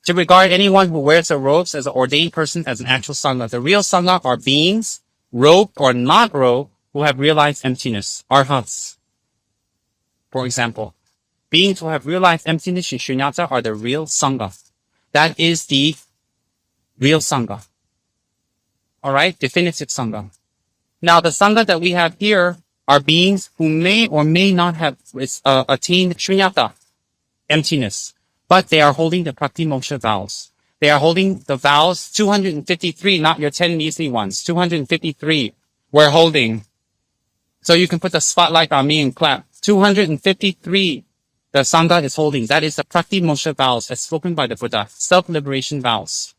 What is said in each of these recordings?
to regard anyone who wears the robes as an ordained person as an actual Sangha. The real Sangha are beings, robed or not robed, who have realized emptiness, arhats. For example, beings who have realized emptiness in shunyata are the real Sangha. That is the real Sangha. Alright, definitive Sangha. Now the Sangha that we have here are beings who may or may not have attained shunyata, emptiness, but they are holding the Pratimoksha vows. They are holding the vows, 253, not your 10 measly ones, 253 we're holding. So you can put the spotlight on me and clap. 253 the Sangha is holding. That is the Pratimoksha vows as spoken by the Buddha, self-liberation vows.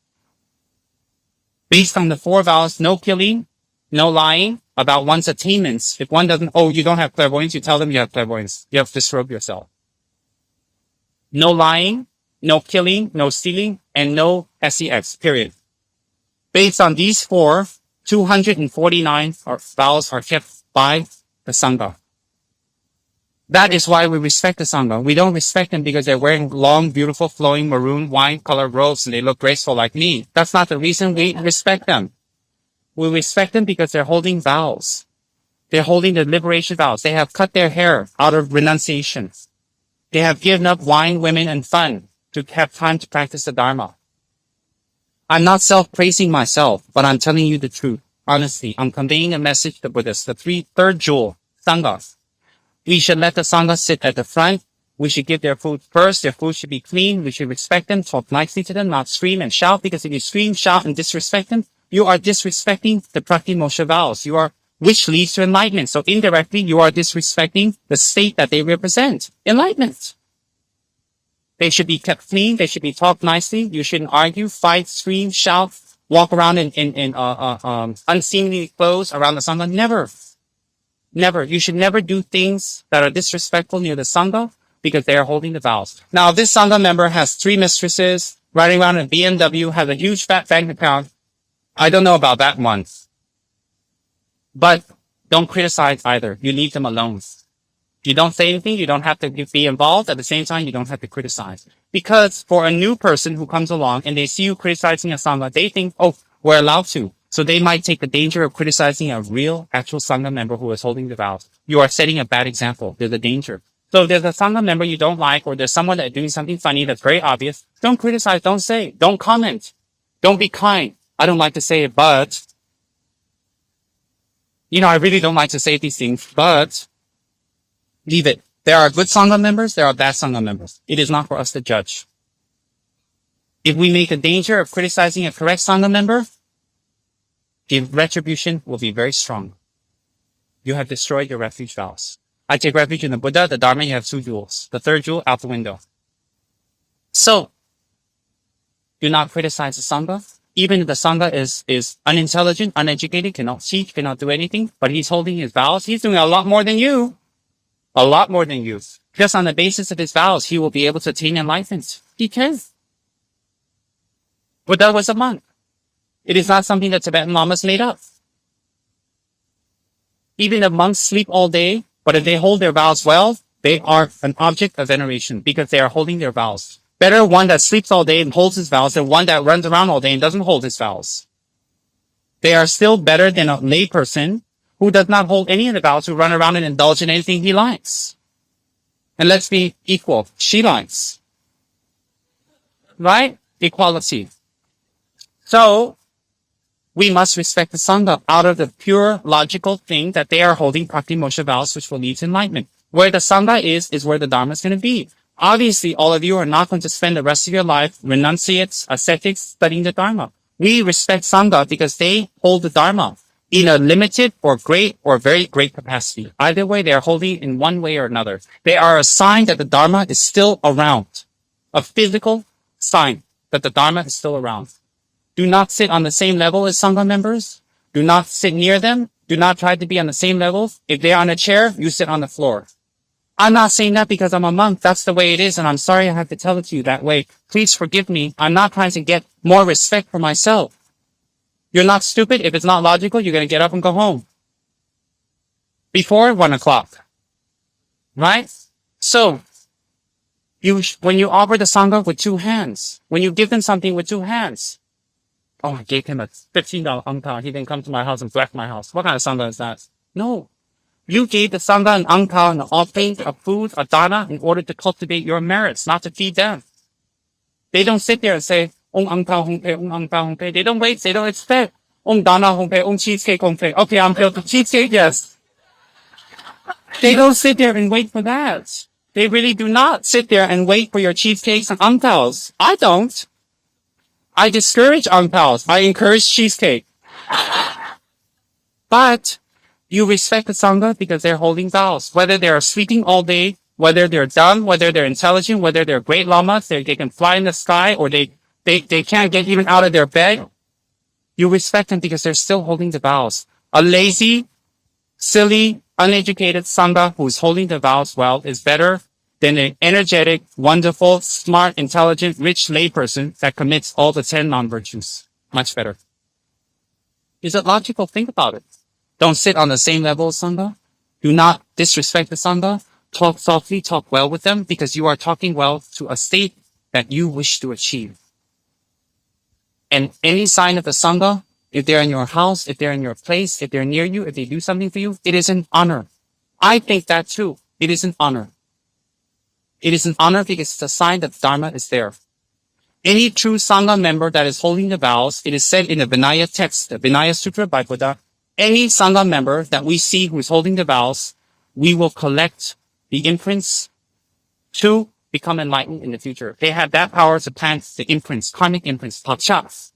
Based on the 4 vows, no killing, no lying about one's attainments. If one doesn't, you don't have clairvoyance, you tell them you have clairvoyance. You have to disrobe yourself. No lying, no killing, no stealing, and no sex, period. Based on these 4, 249 vows are kept by the Sangha. That is why we respect the Sangha. We don't respect them because they're wearing long, beautiful, flowing maroon wine-colored robes and they look graceful like me. That's not the reason we respect them. We respect them because they're holding vows. They're holding the liberation vows. They have cut their hair out of renunciation. They have given up wine, women, and fun to have time to practice the Dharma. I'm not self-praising myself, but I'm telling you the truth. Honestly, I'm conveying a message to the Buddhists. The third jewel, Sangha. We should let the Sangha sit at the front. We should give their food first. Their food should be clean. We should respect them, talk nicely to them, not scream and shout, because if you scream, shout, and disrespect them, you are disrespecting the Pratimoksha vows. Which leads to enlightenment. So indirectly, you are disrespecting the state that they represent, enlightenment. They should be kept clean. They should be talked nicely. You shouldn't argue, fight, scream, shout, walk around in unseemly clothes around the Sangha. Never. Never. You should never do things that are disrespectful near the Sangha because they are holding the vows. Now, if this Sangha member has 3 mistresses, riding around in a BMW, has a huge fat bank account, I don't know about that one. But don't criticize either. You leave them alone. You don't say anything. You don't have to be involved. At the same time, you don't have to criticize. Because for a new person who comes along and they see you criticizing a Sangha, they think, we're allowed to. So they might take the danger of criticizing a real, actual Sangha member who is holding the vows. You are setting a bad example. There's a danger. So if there's a Sangha member you don't like, or there's someone that's doing something funny that's very obvious, don't criticize, don't say, don't comment. Don't be kind. I don't like to say it, but, I really don't like to say these things, but leave it. There are good Sangha members, there are bad Sangha members. It is not for us to judge. If we make a danger of criticizing a correct Sangha member, the retribution will be very strong. You have destroyed your refuge vows. I take refuge in the Buddha, the Dharma, you have 2 jewels. The 3rd jewel, out the window. So, do not criticize the Sangha. Even if the Sangha is unintelligent, uneducated, cannot teach, cannot do anything, but he's holding his vows, he's doing a lot more than you. A lot more than you. Just on the basis of his vows, he will be able to attain enlightenment. He can. Buddha was a monk. It is not something that Tibetan lamas made up. Even if monks sleep all day, but if they hold their vows well, they are an object of veneration because they are holding their vows. Better one that sleeps all day and holds his vows than one that runs around all day and doesn't hold his vows. They are still better than a lay person who does not hold any of the vows, who run around and indulge in anything he likes. And let's be equal. She likes. Right? Equality. So, we must respect the Sangha out of the pure logical thing that they are holding Pratimoksha vows, which will lead to enlightenment. Where the Sangha is where the Dharma is going to be. Obviously, all of you are not going to spend the rest of your life renunciates, ascetics, studying the Dharma. We respect Sangha because they hold the Dharma in a limited or great or very great capacity. Either way, they are holding in one way or another. They are a sign that the Dharma is still around. A physical sign that the Dharma is still around. Do not sit on the same level as Sangha members. Do not sit near them. Do not try to be on the same level. If they're on a chair, you sit on the floor. I'm not saying that because I'm a monk. That's the way it is, and I'm sorry I have to tell it to you that way. Please forgive me. I'm not trying to get more respect for myself. You're not stupid. If it's not logical, you're going to get up and go home. Before 1 o'clock. Right? So, When you offer the Sangha with two hands, when you give them something with two hands, oh, I gave him a $15 angpao. He didn't come to my house and bless my house. What kind of Sangha is that? No. You gave the Sangha an angpao, an offering, a food, a dana, in order to cultivate your merits, not to feed them. They don't sit there and say, Ong angpao hong pe, ong angpao hong pe. They don't wait. They don't expect. Ong dana hong pe, ong cheesecake hong pe. Okay, I'm filled with cheesecake, yes. They don't sit there and wait for that. They really do not sit there and wait for your cheesecakes and angpaos. I don't. I discourage angpaos. I encourage cheesecake. But you respect the Sangha because they're holding vows. Whether they're sleeping all day, whether they're dumb, whether they're intelligent, whether they're great lamas, they can fly in the sky, or they can't get even out of their bed. You respect them because they're still holding the vows. A lazy, silly, uneducated Sangha who's holding the vows well is better than an energetic, wonderful, smart, intelligent, rich layperson that commits all the 10 non-virtues. Much better. Is it logical? Think about it. Don't sit on the same level as Sangha. Do not disrespect the Sangha. Talk softly, talk well with them, because you are talking well to a state that you wish to achieve. And any sign of the Sangha, if they're in your house, if they're in your place, if they're near you, if they do something for you, it is an honor. I think that too. It is an honor. It is an honor because it's a sign that Dharma is there. Any true Sangha member that is holding the vows, it is said in the Vinaya text, the Vinaya Sutra by Buddha, any Sangha member that we see who is holding the vows, we will collect the imprints to become enlightened in the future. They have that power to plant the imprints, karmic imprints, paksha.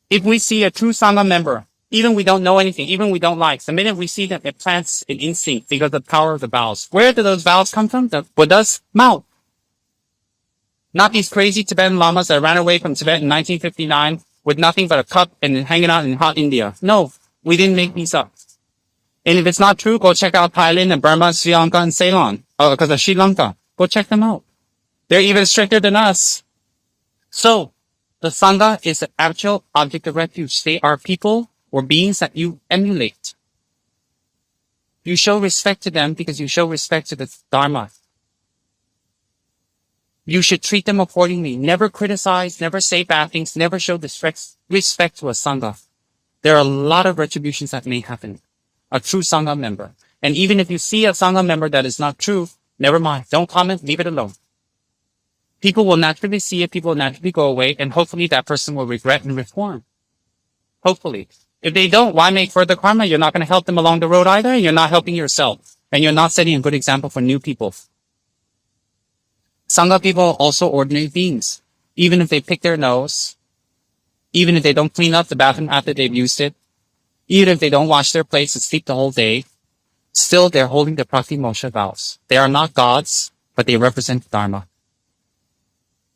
If we see a true Sangha member, even we don't know anything, even we don't like, the minute we see them, it plants an instinct because of the power of the vows. Where do those vows come from? The Buddha's mouth. Not these crazy Tibetan lamas that ran away from Tibet in 1959 with nothing but a cup and hanging out in hot India. No, we didn't make these up. And if it's not true, go check out Thailand and Burma, Sri Lanka, and Ceylon. Because of Sri Lanka. Go check them out. They're even stricter than us. So, the Sangha is the actual object of refuge. They are people or beings that you emulate. You show respect to them because you show respect to the Dharma. You should treat them accordingly. Never criticize, never say bad things, never show respect to a Sangha. There are a lot of retributions that may happen. A true Sangha member. And even if you see a Sangha member that is not true, never mind. Don't comment, leave it alone. People will naturally see it, people will naturally go away, and hopefully that person will regret and reform. Hopefully. If they don't, why make further karma? You're not going to help them along the road either, and you're not helping yourself. And you're not setting a good example for new people. Sangha people are also ordinary beings. Even if they pick their nose, even if they don't clean up the bathroom after they've used it, even if they don't wash their plates and sleep the whole day, still they're holding the Pratimosha vows. They are not gods, but they represent Dharma.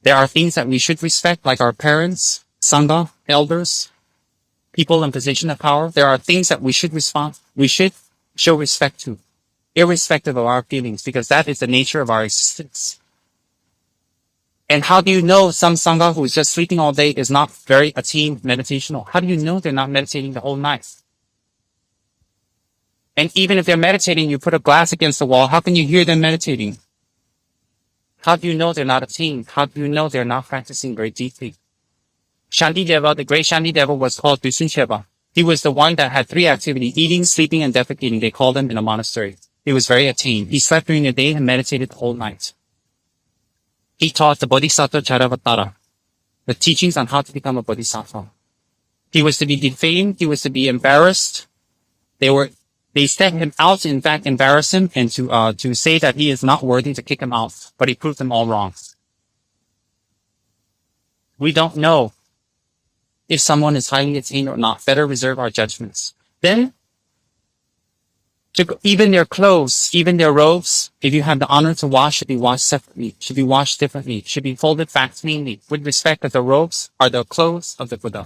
There are things that we should respect, like our parents, Sangha, elders, people in position of power. There are things that we should show respect to, irrespective of our feelings, because that is the nature of our existence. And how do you know some Sangha who is just sleeping all day is not very attuned meditational? How do you know they're not meditating the whole night? And even if they're meditating, you put a glass against the wall, how can you hear them meditating? How do you know they're not attuned? How do you know they're not practicing very deeply? Shantideva, the great Shantideva, was called Dusuncheva. He was the one that had 3 activities: eating, sleeping, and defecating. They called him in a monastery. He was very attuned. He slept during the day and meditated the whole night. He taught the Bodhisattva Charavatara, the teachings on how to become a Bodhisattva. He was to be defamed. He was to be embarrassed. They set him out, in fact, embarrass him, and to say that he is not worthy, to kick him out. But he proved them all wrong. We don't know if someone is highly attained or not. Better reserve our judgments. Then, even their clothes, even their robes, if you have the honor to wash, should be washed separately, should be washed differently, should be folded back cleanly, with respect that the robes are the clothes of the Buddha.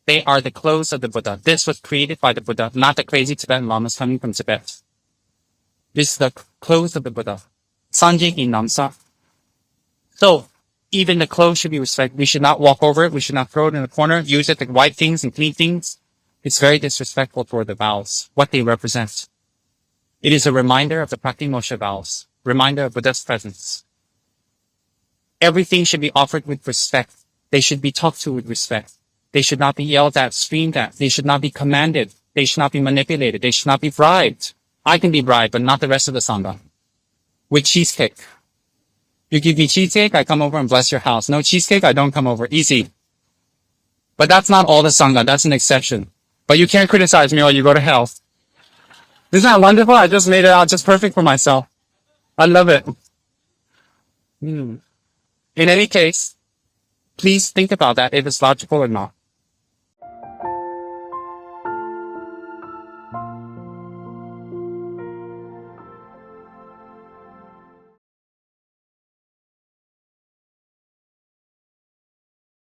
They are the clothes of the Buddha. This was created by the Buddha, not the crazy Tibetan lamas coming from Tibet. This is the clothes of the Buddha. Sanjay ki namsa. So, even the clothes should be respected. We should not walk over it. We should not throw it in the corner, use it to wipe things and clean things. It's very disrespectful toward the vows, what they represent. It is a reminder of the Pratimosha vows. reminder of Buddha's presence. Everything should be offered with respect. They should be talked to with respect. They should not be yelled at, screamed at. They should not be commanded. They should not be manipulated. They should not be bribed. I can be bribed, but not the rest of the Sangha. With cheesecake. You give me cheesecake, I come over and bless your house. No cheesecake, I don't come over. Easy. But that's not all the Sangha. That's an exception. But you can't criticize me or you go to hell. Isn't that wonderful? I just made it out just perfect for myself. I love it. In any case, please think about that if it's logical or not.